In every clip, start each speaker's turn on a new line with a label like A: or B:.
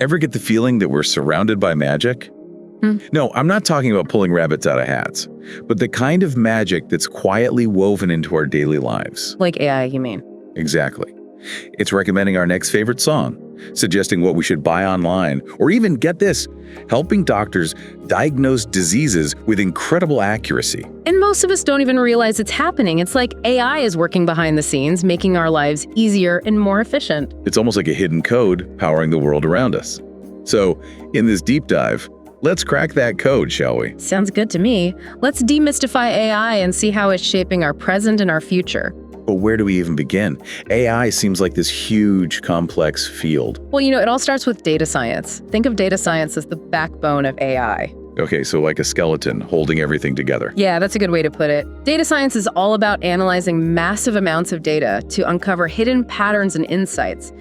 A: Ever get the feeling that we're surrounded by magic? No, I'm not talking about pulling rabbits out of hats, but the kind of magic that's quietly woven into our daily lives.
B: Like AI, you mean?
A: Exactly. It's recommending our next favorite song, suggesting what we should buy online, or even, get this, helping doctors diagnose diseases with incredible accuracy.
B: And most of us don't even realize it's happening. It's like AI is working behind the scenes, making our lives easier and more efficient.
A: It's almost like a hidden code powering the world around us. So, in this deep dive, let's crack that code, shall we?
B: Sounds good to me. Let's demystify AI and see how it's shaping our present and our future.
A: But where do we even begin? AI seems like this huge, complex field.
B: Well, it all starts with data science. Think of data science as the backbone of AI.
A: Okay, so like a skeleton holding everything together.
B: Yeah, that's a good way to put it. Data science is all about analyzing massive amounts of data to uncover hidden patterns and insights.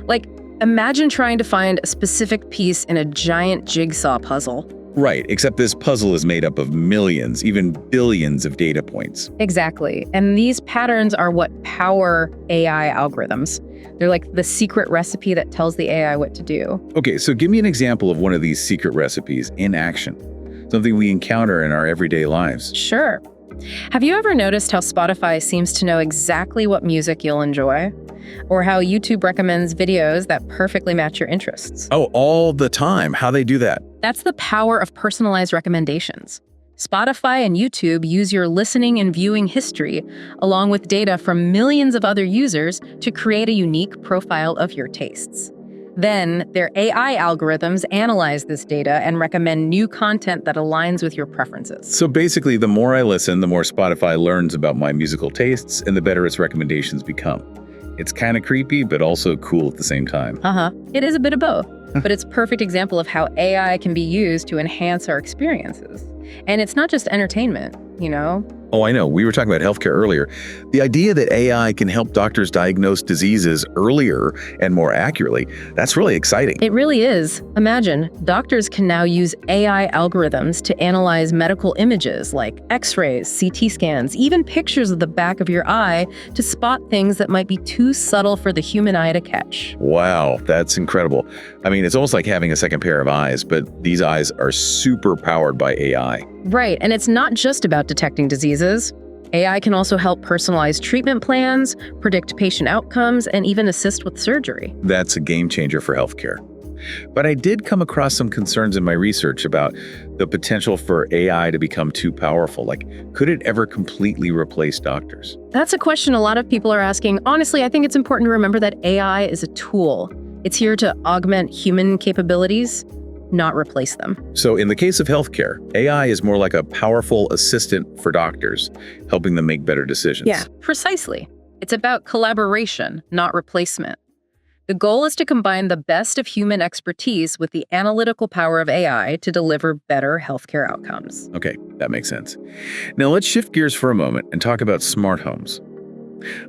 B: Like, imagine trying to find a specific piece in a giant jigsaw puzzle.
A: Right, except this puzzle is made up of millions, even billions of data points.
B: Exactly. And these patterns are what power AI algorithms. They're like the secret recipe that tells the AI what to do.
A: Okay, so give me an example of one of these secret recipes in action. Something we encounter in our everyday lives.
B: Sure. Have you ever noticed how Spotify seems to know exactly what music you'll enjoy? Or how YouTube recommends videos that perfectly match your interests?
A: Oh, all the time. How they do that?
B: That's the power of personalized recommendations. Spotify and YouTube use your listening and viewing history, along with data from millions of other users, to create a unique profile of your tastes. Then, their AI algorithms analyze this data and recommend new content that aligns with your preferences.
A: So basically, the more I listen, the more Spotify learns about my musical tastes, and the better its recommendations become. It's kind of creepy, but also cool at the same time.
B: It is a bit of both, but it's a perfect example of how AI can be used to enhance our experiences. And it's not just entertainment,
A: Oh, I know. We were talking about healthcare earlier. The idea that AI can help doctors diagnose diseases earlier and more accurately, that's really exciting.
B: It really is. Imagine, doctors can now use AI algorithms to analyze medical images like X-rays, CT scans, even pictures of the back of your eye to spot things that might be too subtle for the human eye to catch.
A: Wow, that's incredible. I mean, it's almost like having a second pair of eyes, but these eyes are super powered by AI.
B: Right, and it's not just about detecting diseases. AI can also help personalize treatment plans, predict patient outcomes, and even assist with surgery.
A: That's a game changer for healthcare. But I did come across some concerns in my research about the potential for AI to become too powerful. Like, could it ever completely replace doctors?
B: That's a question a lot of people are asking. Honestly, I think it's important to remember that AI is a tool. It's here to augment human capabilities, not replace them.
A: So in the case of healthcare, AI is more like a powerful assistant for doctors, helping them make better decisions.
B: Yeah, precisely. It's about collaboration, not replacement. The goal is to combine the best of human expertise with the analytical power of AI to deliver better healthcare outcomes.
A: Okay, that makes sense. Now let's shift gears for a moment and talk about smart homes.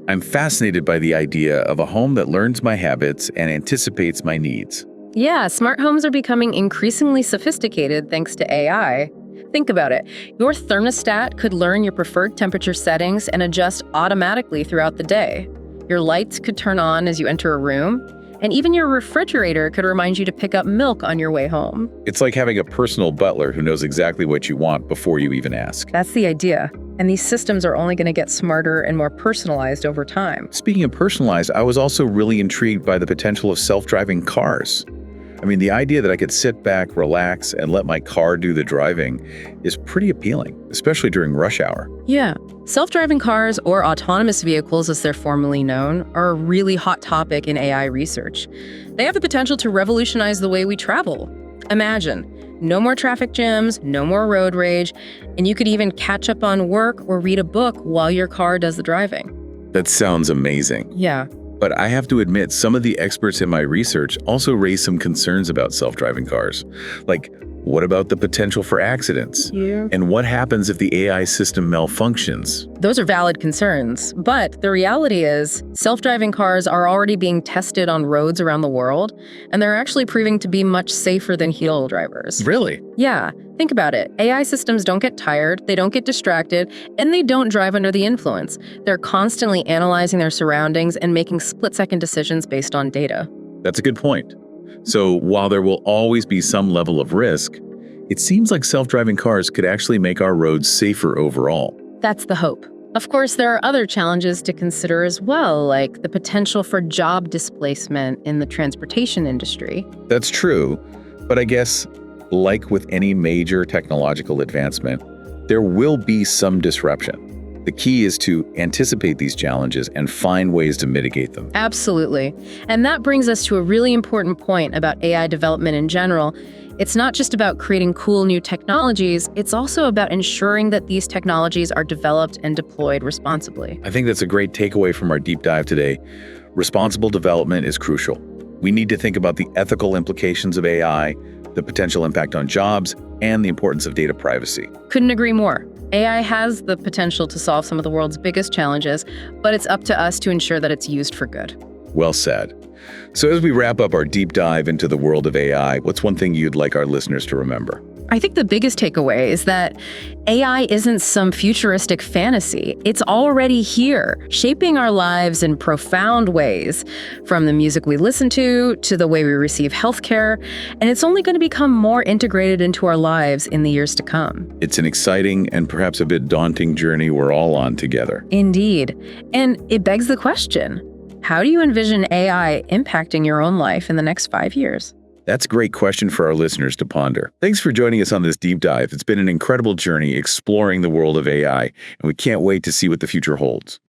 A: I'm fascinated by the idea of a home that learns my habits and anticipates my needs.
B: Yeah, smart homes are becoming increasingly sophisticated thanks to AI. Think about it. Your thermostat could learn your preferred temperature settings and adjust automatically throughout the day. Your lights could turn on as you enter a room, and even your refrigerator could remind you to pick up milk on your way home.
A: It's like having a personal butler who knows exactly what you want before you even ask.
B: That's the idea. And these systems are only going to get smarter and more personalized over time.
A: Speaking of personalized, I was also really intrigued by the potential of self-driving cars. I mean, the idea that I could sit back, relax, and let my car do the driving is pretty appealing, especially during rush hour.
B: Yeah. Self-driving cars, or autonomous vehicles as they're formally known, are a really hot topic in AI research. They have the potential to revolutionize the way we travel. Imagine, no more traffic jams, no more road rage, and you could even catch up on work or read a book while your car does the driving.
A: That sounds amazing.
B: Yeah.
A: But I have to admit, some of the experts in my research also raised some concerns about self-driving cars. Like, what about the potential for accidents?
B: Yeah.
A: And what happens if the AI system malfunctions?
B: Those are valid concerns, but the reality is self-driving cars are already being tested on roads around the world, and they're actually proving to be much safer than heel drivers.
A: Really?
B: Yeah, think about it. AI systems don't get tired, they don't get distracted, and they don't drive under the influence. They're constantly analyzing their surroundings and making split-second decisions based on data.
A: That's a good point. So while there will always be some level of risk, it seems like self-driving cars could actually make our roads safer overall.
B: That's the hope. Of course, there are other challenges to consider as well, like the potential for job displacement in the transportation industry.
A: That's true, but I guess, like with any major technological advancement, there will be some disruption. The key is to anticipate these challenges and find ways to mitigate them.
B: Absolutely. And that brings us to a really important point about AI development in general. It's not just about creating cool new technologies, it's also about ensuring that these technologies are developed and deployed responsibly.
A: I think that's a great takeaway from our deep dive today. Responsible development is crucial. We need to think about the ethical implications of AI, the potential impact on jobs, and the importance of data privacy.
B: Couldn't agree more. AI has the potential to solve some of the world's biggest challenges, but it's up to us to ensure that it's used for good.
A: Well said. So as we wrap up our deep dive into the world of AI, what's one thing you'd like our listeners to remember?
B: I think the biggest takeaway is that AI isn't some futuristic fantasy. It's already here, shaping our lives in profound ways, from the music we listen to the way we receive healthcare, and it's only going to become more integrated into our lives in the years to come.
A: It's an exciting and perhaps a bit daunting journey we're all on together.
B: Indeed. And it begs the question, how do you envision AI impacting your own life in the next 5 years?
A: That's a great question for our listeners to ponder. Thanks for joining us on this deep dive. It's been an incredible journey exploring the world of AI, and we can't wait to see what the future holds.